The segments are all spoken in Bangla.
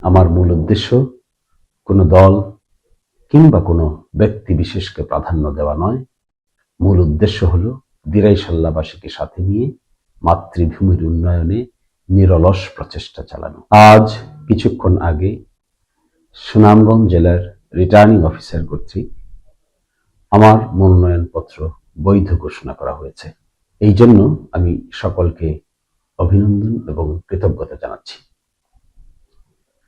আমার মূল উদ্দেশ্য কোনো দল কিংবা কোনো ব্যক্তি বিশেষকে প্রাধান্য দেওয়া নয়। মূল উদ্দেশ্য হলো দিরাইশাল্লাবাসীকে সাথে নিয়ে মাতৃভূমির উন্নয়নে নিরলস প্রচেষ্টা চালানো। আজ কিছুক্ষণ আগে সুনামগঞ্জ জেলার রিটার্নিং অফিসার কর্তৃক আমার মনোনয়নপত্র বৈধ ঘোষণা করা হয়েছে। এই জন্য আমি সকলকে অভিনন্দন এবং কৃতজ্ঞতা জানাচ্ছি।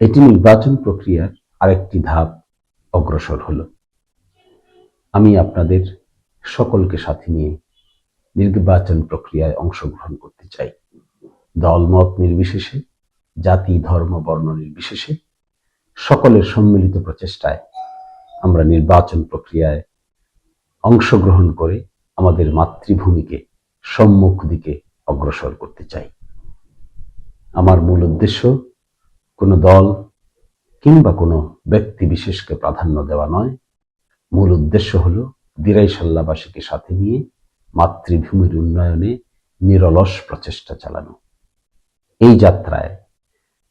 এটি নির্বাচন প্রক্রিয়ার আরেকটি ধাপ অগ্রসর হলো। আমি আপনাদের সকলকে সাথে নিয়ে নির্বাচন প্রক্রিয়ায় অংশগ্রহণ করতে চাই। দলমত নির্বিশেষে, জাতি ধর্ম বর্ণ নির্বিশেষে সকলের সম্মিলিত প্রচেষ্টায় আমরা নির্বাচন প্রক্রিয়ায় অংশগ্রহণ করে আমাদের মাতৃভূমিকে সম্মুখ দিকে অগ্রসর করতে চাই। আমার মূল উদ্দেশ্য কোনো দল কিংবা কোনো ব্যক্তি বিশেষকে প্রাধান্য দেওয়া নয়। মূল উদ্দেশ্য হলো দিরাইশাল্লাবাসীকে সাথে নিয়ে মাতৃভূমির উন্নয়নে নিরলস প্রচেষ্টা চালানো। এই যাত্রায়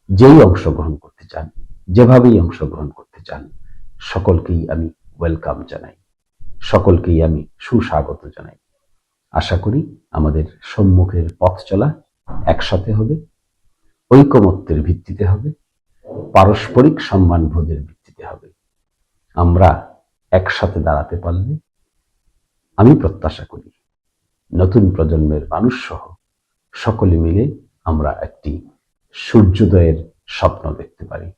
যেই অংশগ্রহণ করতে চান, যেভাবেই অংশগ্রহণ করতে চান, সকলকেই আমি ওয়েলকাম জানাই, সকলকেই আমি সুস্বাগত জানাই। আশা করি আমাদের সম্মুখের পথ চলা একসাথে হবে, ঐকমত্যের ভিত্তিতে হবে, পারস্পরিক সম্মানবোধের ভিত্তিতে হবে। আমরা একসাথে দাঁড়াতে পারলে আমি প্রত্যাশা করি নতুন প্রজন্মের মানুষ সহ সকলে মিলে আমরা একটি সূর্যোদয়ের স্বপ্ন দেখতে পারি।